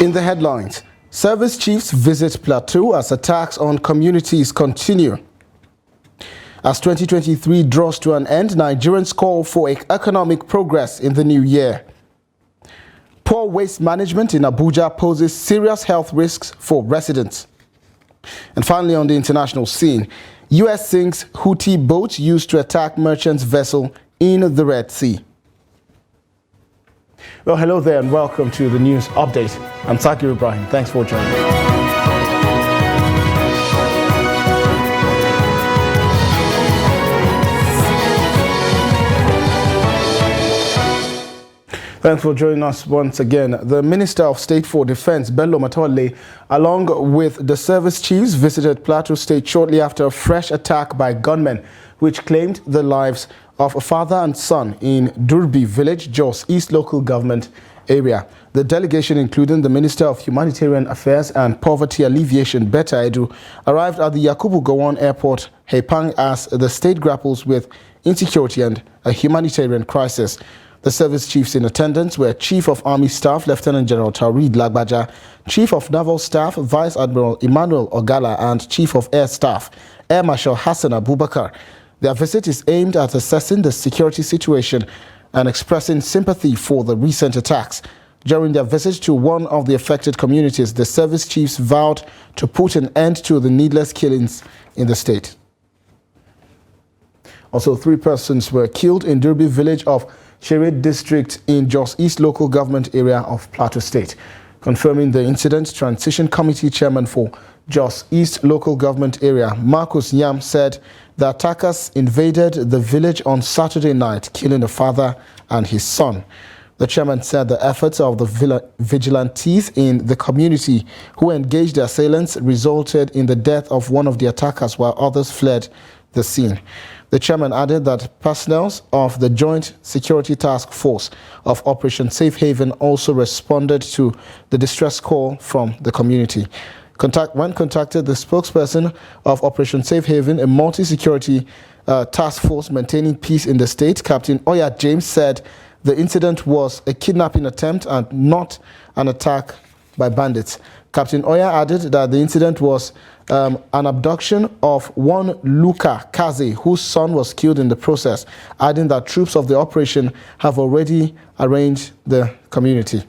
In the headlines, service chiefs visit Plateau as attacks on communities continue. As 2023 draws to an end, Nigerians call for economic progress in the new year. Poor waste management in Abuja poses serious health risks for residents. And finally, on the international scene, U.S. sinks Houthi boat used to attack merchant vessel in the Red Sea. Well, hello there and welcome to the news update. I'm Sakir Ibrahim. Thanks for joining me. Thanks for joining us once again. The Minister of State for Defense, Bello Matawalle, along with the service chiefs, visited Plateau State shortly after a fresh attack by gunmen, which claimed the lives of a father and son in Durbi village, Jos East local government area. The delegation, including the Minister of Humanitarian Affairs and Poverty Alleviation, Betta Edu, arrived at the Yakubu Gowon Airport, Hepang, as the state grapples with insecurity and a humanitarian crisis. The service chiefs in attendance were Chief of Army Staff Lieutenant General Taurid Lagbaja, Chief of Naval Staff Vice Admiral Emmanuel Ogala, and Chief of Air Staff Air Marshal Hassan Abubakar. Their visit is aimed at assessing the security situation and expressing sympathy for the recent attacks. During their visit to one of the affected communities, the service chiefs vowed to put an end to the needless killings in the state. Also, 3 persons were killed in Durbi village of Shere district in Jos East local government area of Plateau State. Confirming the incident, Transition Committee Chairman for Jos East local government area, Marcus Yam, said the attackers invaded the village on Saturday night, killing the father and his son. The chairman said the efforts of the vigilantes in the community who engaged the assailants resulted in the death of one of the attackers while others fled the scene. The chairman added that personnel of the Joint Security Task Force of Operation Safe Haven also responded to the distress call from the community. When contacted, the spokesperson of Operation Safe Haven, a multi-security task force maintaining peace in the state, Captain Oya James, said the incident was a kidnapping attempt and not an attack by bandits. Captain Oya added that the incident was an abduction of one Luka Kaze, whose son was killed in the process, adding that troops of the operation have already arranged the community.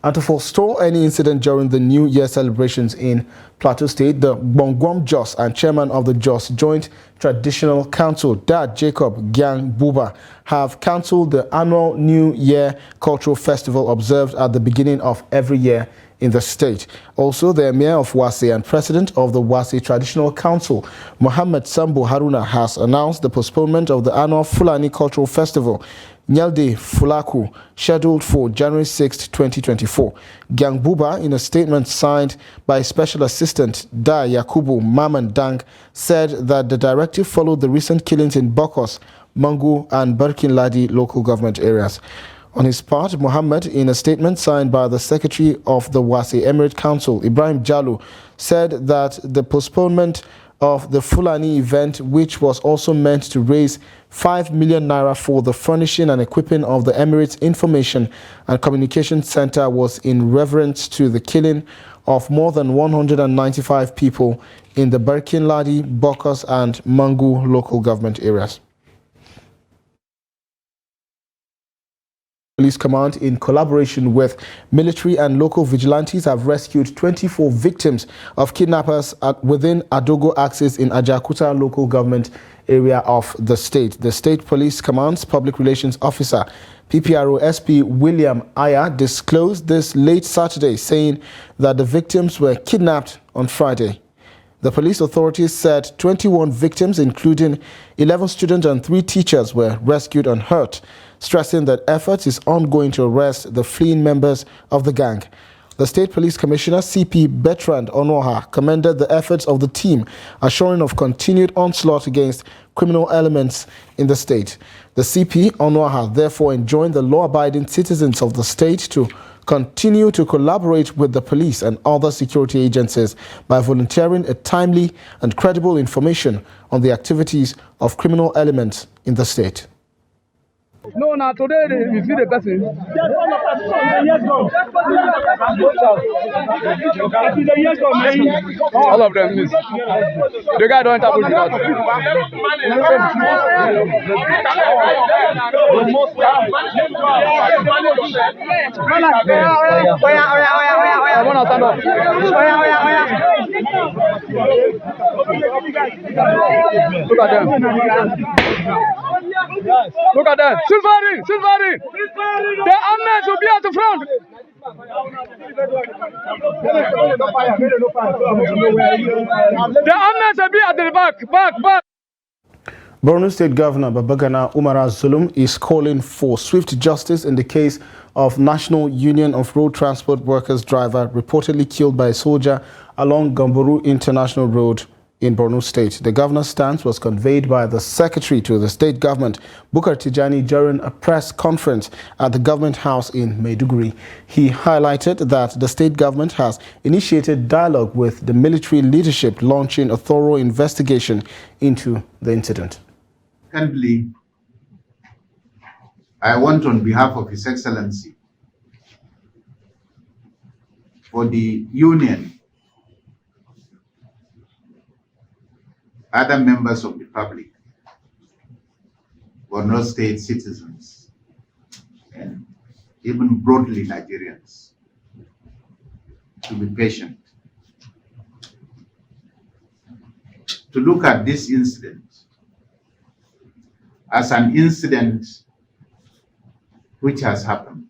And to forestall any incident during the New Year celebrations in Plateau State, the Bongwom Jos and chairman of the Jos Joint Traditional Council, Dad Jacob Gyang Buba, have cancelled the annual New Year Cultural Festival observed at the beginning of every year in the state. Also, the Emir of Wase and president of the Wase Traditional Council, Mohammed Sambo Haruna, has announced the postponement of the annual Fulani Cultural Festival, Nyalde Fulaku, scheduled for January 6, 2024. Gyang Buba, in a statement signed by Special Assistant Da Yakubu Maman Dang, said that the directive followed the recent killings in Bokos, Mangu and Barkin Ladi local government areas. On his part, Mohammed, in a statement signed by the Secretary of the Wase Emirate Council, Ibrahim Jallo, said that the postponement of the Fulani event, which was also meant to raise 5 million naira for the furnishing and equipping of the Emirates Information and Communication Center, was in reverence to the killing of more than 195 people in the Barkin Ladi, Bokos and Mangu local government areas. Police Command, in collaboration with military and local vigilantes, have rescued 24 victims of kidnappers within Adogo Axis in Ajakuta local government area of the state. The State Police Command's Public Relations Officer, PPRO SP William Aya, disclosed this late Saturday, saying that the victims were kidnapped on Friday. The police authorities said 21 victims, including 11 students and 3 teachers, were rescued unhurt, stressing that efforts is ongoing to arrest the fleeing members of the gang. The State Police Commissioner, CP Bertrand Onoha, commended the efforts of the team, assuring of continued onslaught against criminal elements in the state. The CP Onoha therefore enjoined the law-abiding citizens of the state to continue to collaborate with the police and other security agencies by volunteering a timely and credible information on the activities of criminal elements in the state. No, now today you see the person. All of them. Miss. The guy don't enter bush out. Look at them. Look at them. Silvery. The amidst will be at the front. The amidst will be at the back. Borno State Governor Babagana Umara Zulum is calling for swift justice in the case of National Union of Road Transport Workers driver reportedly killed by a soldier along Gamboru International Road in Borno State. The governor's stance was conveyed by the secretary to the state government, Bukar Tijani, during a press conference at the government house in Maiduguri. He highlighted that the state government has initiated dialogue with the military leadership, launching a thorough investigation into the incident. Secondly, I want on behalf of His Excellency for the Union, other members of the public, Borno State citizens, and even broadly Nigerians, to be patient, to look at this incident as an incident which has happened,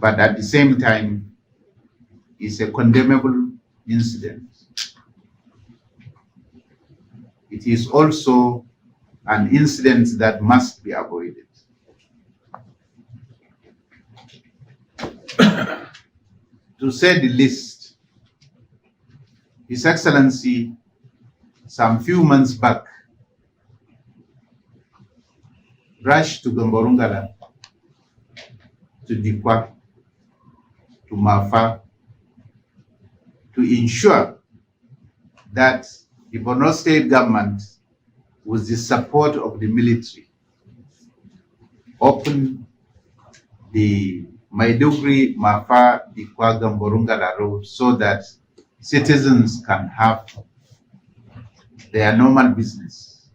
but at the same time is a condemnable incident. It is also an incident that must be avoided. To say the least, His Excellency, some few months back, rushed to Gamborungala, to Dikwa, to Mafa, to ensure that the Borno State government, with the support of the military, opened the Maiduguri, Mafa, Dikwa, Gamborungala road so that citizens can have their normal business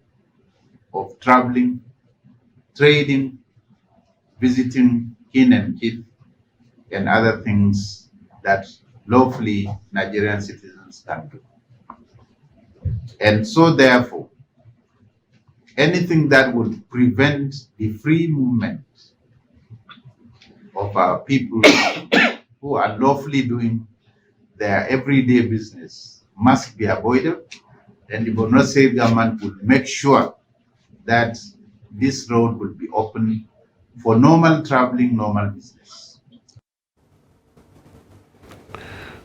of traveling, trading, visiting kin and kith, and other things that lawfully Nigerian citizens can do. And so therefore, anything that would prevent the free movement of our people who are lawfully doing their everyday business must be avoided, and the Borno State government will make sure that this road will be open for normal traveling, normal business.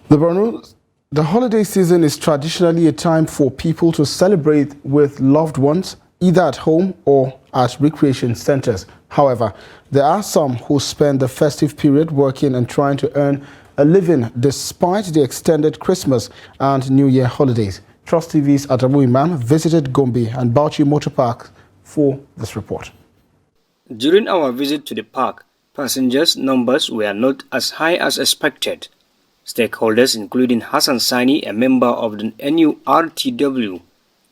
The holiday season is traditionally a time for people to celebrate with loved ones, either at home or at recreation centers. However, there are some who spend the festive period working and trying to earn a living despite the extended Christmas and New Year holidays. Trust TV's Adamu Imam visited Gombe and Bauchi Motor Park for this report. During our visit to the park, passengers' numbers were not as high as expected. Stakeholders, including Hassan Sani, a member of the NURTW,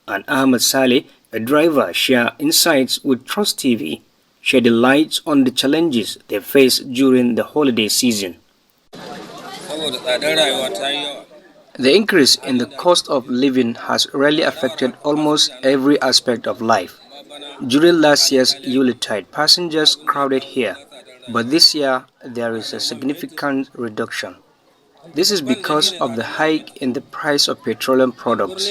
and Ahmed Saleh, a driver, share insights with Trust TV, shed light on the challenges they face during the holiday season. The increase in the cost of living has really affected almost every aspect of life. During last year's Yuletide, passengers crowded here, but this year there is a significant reduction. This is because of the hike in the price of petroleum products.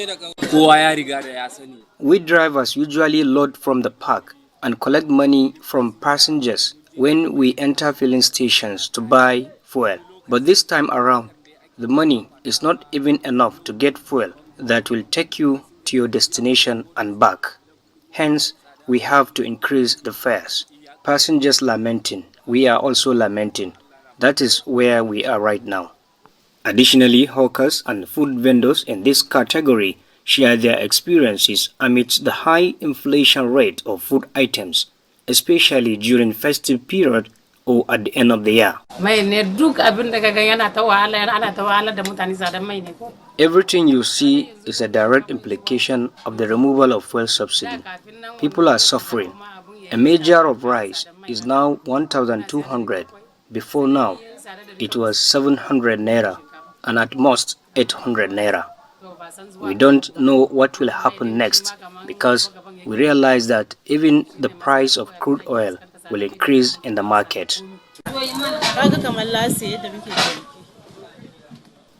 We drivers usually load from the park and collect money from passengers when we enter filling stations to buy fuel. But this time around, the money is not even enough to get fuel that will take you to your destination and back. Hence, we have to increase the fares. Passengers lamenting, we are also lamenting. That is where we are right now. Additionally, hawkers and food vendors in this category share their experiences amidst the high inflation rate of food items, especially during festive period or at the end of the year. Everything you see is a direct implication of the removal of fuel subsidy. People are suffering. A measure of rice is now 1,200. Before now, it was 700 naira and at most 800 naira. We don't know what will happen next because we realize that even the price of crude oil will increase in the market.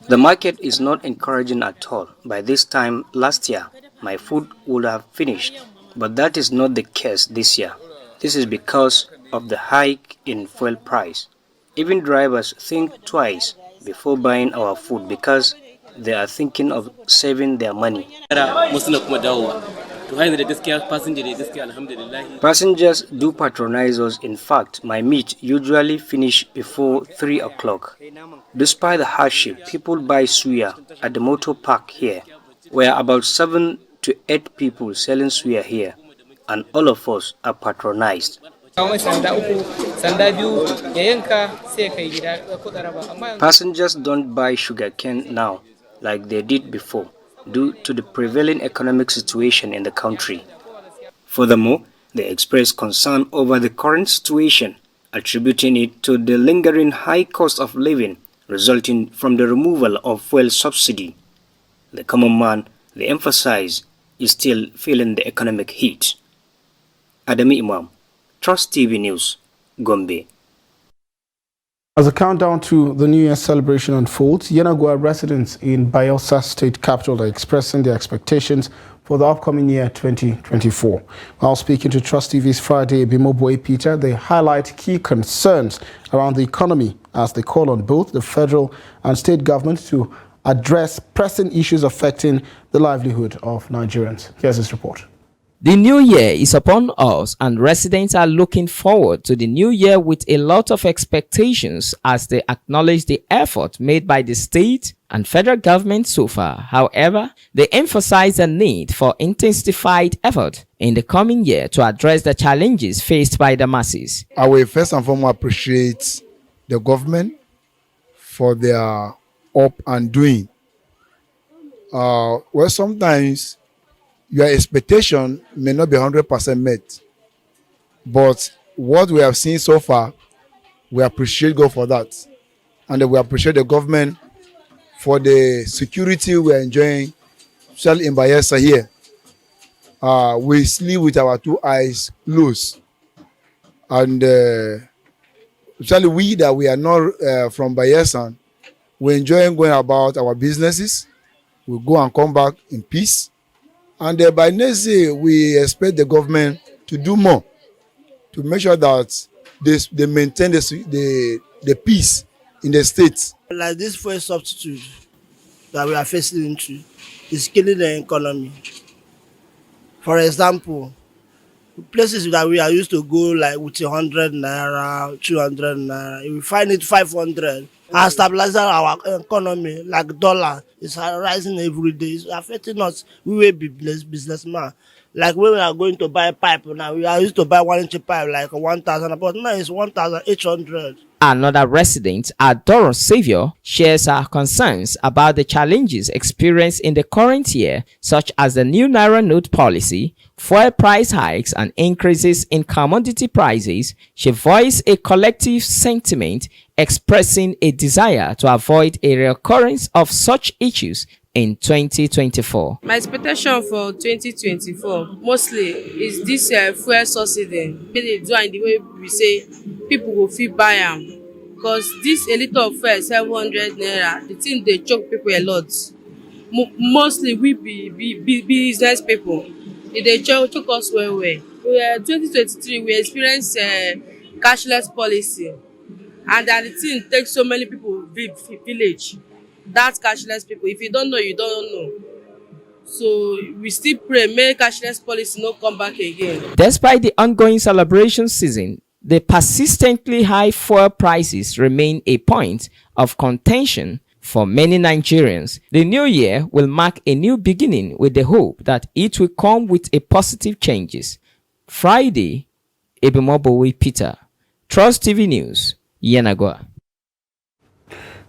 The market is not encouraging at all. By this time last year, my food would have finished, but that is not the case this year. This is because of the hike in fuel price. Even drivers think twice before buying our food because they are thinking of saving their money. Passengers do patronize us. In fact, my meat usually finish before 3 o'clock. Despite the hardship, people buy suya at the motor park here. We are about 7 to 8 people selling suya here, and all of us are patronized. Passengers don't buy sugarcane now like they did before due to the prevailing economic situation in the country. Furthermore, they express concern over the current situation, attributing it to the lingering high cost of living resulting from the removal of fuel subsidy. The common man, they emphasize, is still feeling the economic heat. Adami Imam, Trust TV News, Gombe. As a countdown to the New Year celebration unfolds, Yenagoa residents in Bayelsa State Capital are expressing their expectations for the upcoming year 2024. While speaking to Trust TV's Friday, Bimoboy Peter, they highlight key concerns around the economy as they call on both the federal and state governments to address pressing issues affecting the livelihood of Nigerians. Here's this report. The new year is upon us and residents are looking forward to the new year with a lot of expectations as they acknowledge the effort made by the state and federal government so far. However, they emphasize the need for intensified effort in the coming year to address the challenges faced by the masses. I will first and foremost appreciate the government for their up and doing. Well, sometimes your expectation may not be 100% met, but what we have seen so far, we appreciate God for that, and we appreciate the government for the security we are enjoying, especially in Bayelsa here. We sleep with our 2 eyes closed, and especially we that we are not from Bayelsa, we enjoy going about our businesses. We go and come back in peace. And by next year, we expect the government to do more to make sure that they maintain the peace in the states. Like this fuel substitute that we are facing into is killing the economy. For example, places that we are used to go like with 100 naira, 200 naira, if we find it 500, and stabilize our economy, like dollar is rising every day. It's affecting us. We will be businessmen. Like when we are going to buy pipe now, we are used to buy 1 inch pipe like 1,000, but now it's 1,800. Another resident, Adoro Savior, shares her concerns about the challenges experienced in the current year, such as the new Naira note policy, fuel price hikes, and increases in commodity prices. She voiced a collective sentiment expressing a desire to avoid a recurrence of such issues in 2024. My expectation for 2024 mostly is this fuel subsidy. Make they do in the way we say people will feel buy am, because this a liter of fuel 700 naira. The thing they choke people a lot. Mostly we be business people. They choke us well. 2023 we experienced cashless policy, and that the thing takes so many people village. That cashless people, if you don't know, you don't know. So we still pray, may cashless policy not come back again. Despite the ongoing celebration season, the persistently high fuel prices remain a point of contention For many Nigerians, the new year will mark a new beginning with the hope that it will come with a positive changes. Friday, Ebimobowe Peter, Trust TV News, Yenagoa.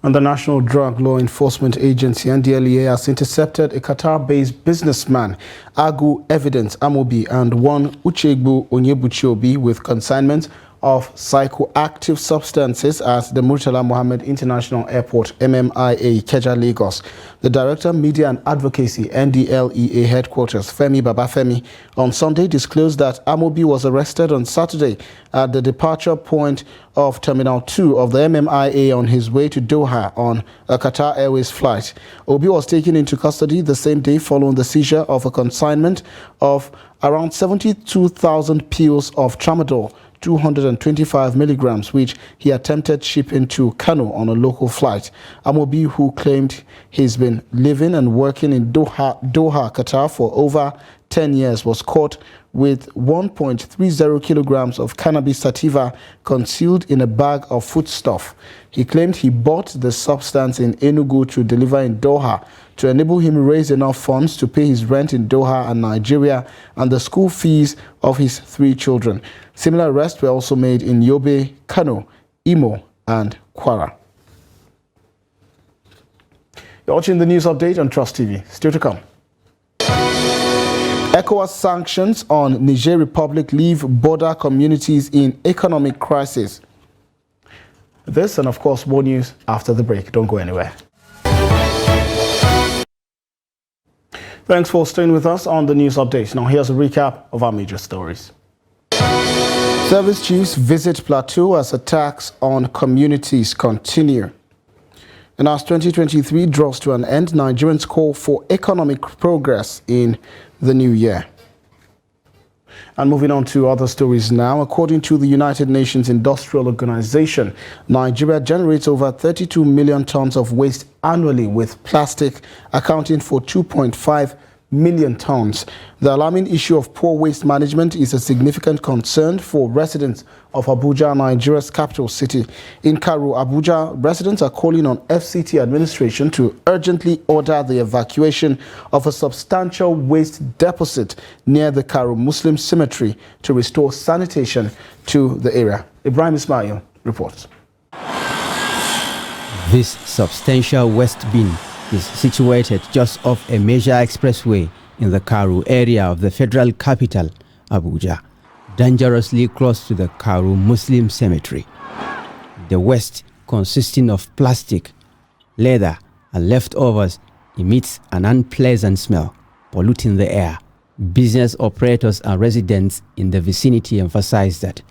And the National Drug Law Enforcement Agency, NDLEA, has intercepted a Qatar-based businessman, Agu Evidence Amobi, and one Uchegbu Onyebuchiobi with consignment of psychoactive substances at the Murtala Mohammed International Airport, MMIA, Ikeja, Lagos. The Director, Media and Advocacy, NDLEA Headquarters, Femi Babafemi, on Sunday disclosed that Amobi was arrested on Saturday at the departure point of Terminal 2 of the MMIA on his way to Doha on a Qatar Airways flight. Obi was taken into custody the same day following the seizure of a consignment of around 72,000 pills of tramadol, 225 milligrams, which he attempted shipping to Kano on a local flight. Amobi, who claimed he's been living and working in Doha, Qatar for over 10 years, was caught with 1.30 kilograms of cannabis sativa concealed in a bag of foodstuff. He claimed he bought the substance in Enugu to deliver in Doha to enable him to raise enough funds to pay his rent in Doha and Nigeria and the school fees of his 3 children. Similar arrests were also made in Yobe, Kano, Imo, and Kwara. You're watching the news update on Trust TV. Still to come. ECOWAS sanctions on Niger Republic leave border communities in economic crisis. This and of course more news after the break. Don't go anywhere. Thanks for staying with us on the news update. Now here's a recap of our major stories. Service chiefs visit Plateau as attacks on communities continue. And as 2023 draws to an end, Nigerians call for economic progress in the new year. And moving on to other stories now, according to the United Nations Industrial Organization, Nigeria generates over 32 million tons of waste annually, with plastic accounting for 2.5 million tons. The alarming issue of poor waste management is a significant concern for residents of Abuja, Nigeria's capital city. In Karu, Abuja, residents are calling on FCT administration to urgently order the evacuation of a substantial waste deposit near the Karu Muslim cemetery to restore sanitation to the area. Ibrahim Ismail reports. This substantial waste bin is situated just off a major expressway in the Karu area of the federal capital, Abuja, dangerously close to the Karu Muslim cemetery. The waste, consisting of plastic, leather, and leftovers, emits an unpleasant smell, polluting the air. Business operators and residents in the vicinity emphasize that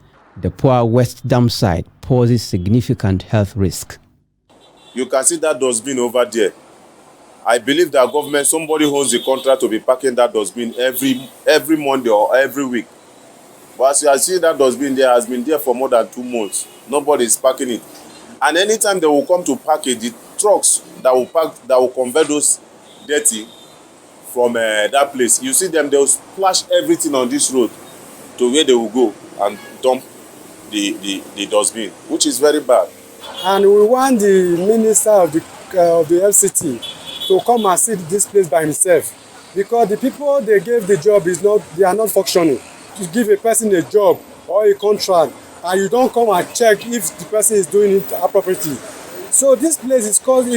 the poor waste dump site poses significant health risk. You can see that dustbin over there. I believe that government, somebody holds the contract to be packing that dustbin every Monday or every week. But as you are seeing, that dustbin there has been there for more than 2 months. Nobody is packing it. And anytime they will come to pack it, the trucks that will convert those dirty from that place, you see them, they will splash everything on this road to where they will go and dump the dustbin, which is very bad. And we want the minister of the FCT to come and see this place by himself, because the people they gave the job they are not functioning. To give a person a job or a contract and you don't come and check if the person is doing it appropriately. So this place is causing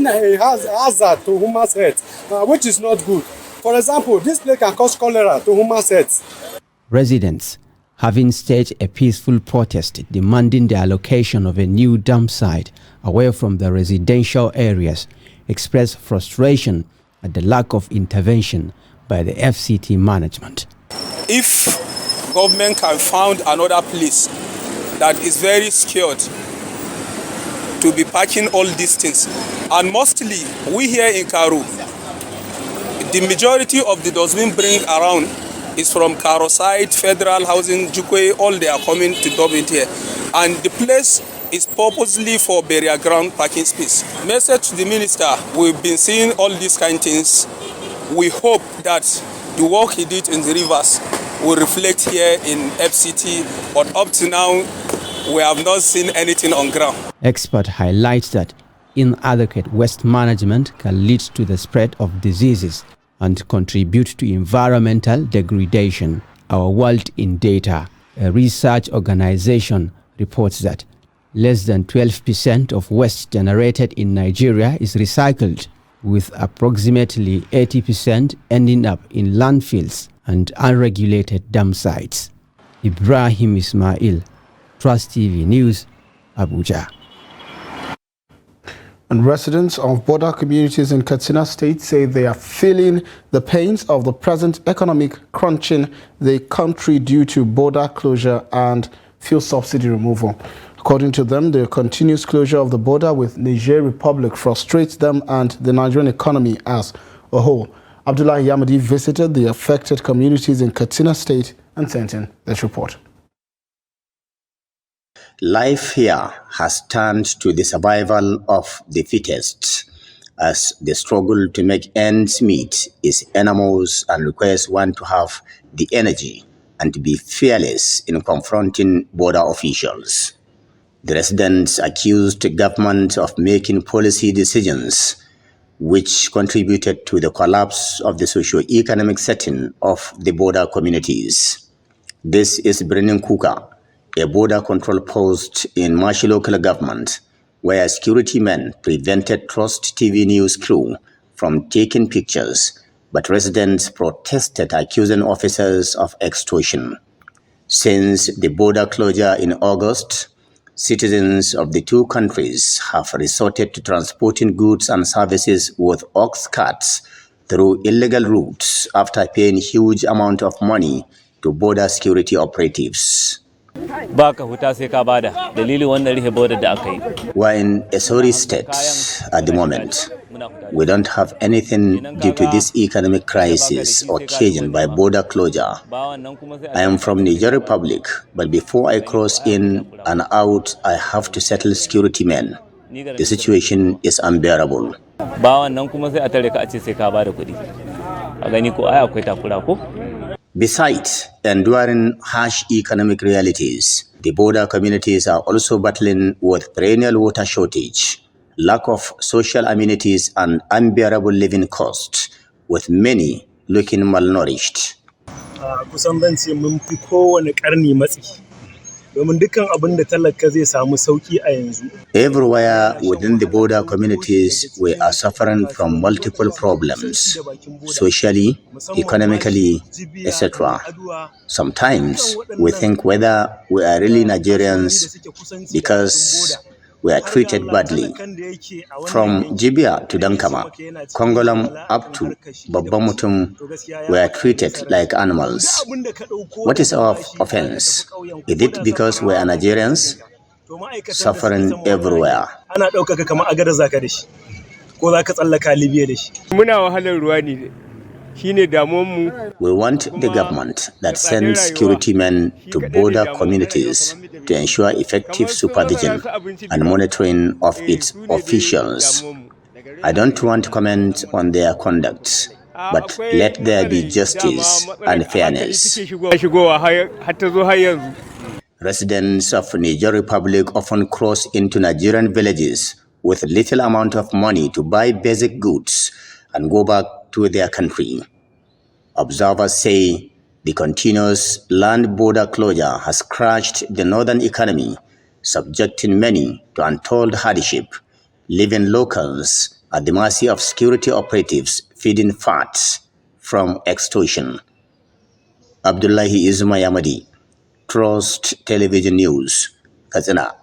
a hazard to human health, which is not good. For example, this place can cause cholera to human health. Residents, having staged a peaceful protest demanding the allocation of a new dump site away from the residential areas, expressed frustration at the lack of intervention by the FCT management. If government can find another place that is very secured to be packing all these things, and mostly we here in Karu, the majority of the dustbin bring around is from Karo side, Federal Housing, Jukwe, all they are coming to dump it here. And the place is purposely for burial ground parking space. Message to the minister, we've been seeing all these kind of things. We hope that the work he did in the rivers will reflect here in FCT, but up to now, we have not seen anything on ground. Expert highlights that inadequate waste management can lead to the spread of diseases and contribute to environmental degradation. Our World in Data, a research organization, reports that less than 12% of waste generated in Nigeria is recycled, with approximately 80% ending up in landfills and unregulated dump sites. Ibrahim Ismail, Trust TV News, Abuja. And residents of border communities in Katsina State say they are feeling the pains of the present economic crunching the country due to border closure and fuel subsidy removal. According to them, the continuous closure of the border with Niger Republic frustrates them and the Nigerian economy as a whole. Abdullahi Yamadi visited the affected communities in Katsina State and sent in this report. Life here has turned to the survival of the fittest, as the struggle to make ends meet is enormous and requires one to have the energy and to be fearless in confronting border officials. The residents accused the government of making policy decisions which contributed to the collapse of the socio-economic setting of the border communities. This is Brennan Kuka, a border control post in Mashi local government, where security men prevented Trust TV News crew from taking pictures, but residents protested, accusing officers of extortion. Since the border closure in August, citizens of the two countries have resorted to transporting goods and services with ox carts through illegal routes after paying huge amount of money to border security operatives. We're in a sorry state at the moment. We don't have anything due to this economic crisis occasioned by border closure. I am from Niger Republic, but before I cross in and out, I have to settle security men. The situation is unbearable. Besides enduring harsh economic realities, the border communities are also battling with perennial water shortage, lack of social amenities, and unbearable living costs, with many looking malnourished. Everywhere within the border communities, we are suffering from multiple problems, socially, economically, etc. Sometimes we think whether we are really Nigerians because we are treated badly. From Jibia to Dankama, Kongolam up to Babamutum, we are treated like animals. What is our offense? Is it because we are Nigerians? Suffering everywhere. We want the government that sends security men to border communities to ensure effective supervision and monitoring of its officials. I don't want to comment on their conduct, but let there be justice and fairness. Residents of Niger Republic often cross into Nigerian villages with little amount of money to buy basic goods and go back to their country. Observers say the continuous land border closure has crushed the northern economy, subjecting many to untold hardship, leaving locals at the mercy of security operatives feeding fat from extortion. Abdullahi Yamadi, Trust Television News, Katsina.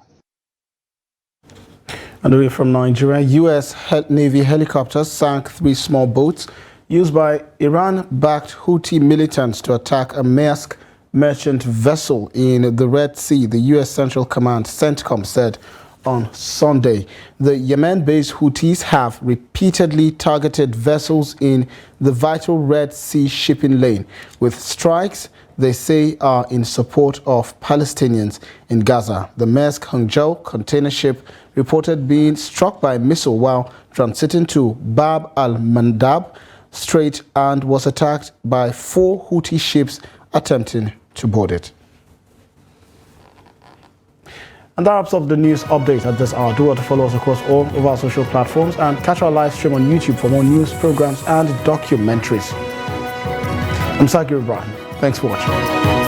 And away from Nigeria, U.S. Navy helicopters sank 3 small boats used by Iran-backed Houthi militants to attack a Maersk merchant vessel in the Red Sea, the U.S. Central Command, CENTCOM, said on Sunday. The Yemen-based Houthis have repeatedly targeted vessels in the vital Red Sea shipping lane with strikes they say are in support of Palestinians in Gaza. The Maersk Hangzhou container ship reported being struck by a missile while transiting to Bab al-Mandab Strait and was attacked by 4 Houthi ships attempting to board it. And that wraps up the news update at this hour. Do want to follow us across all of our social platforms and catch our live stream on YouTube for more news, programs, and documentaries. I'm Sagir Ibrahim. Thanks for watching.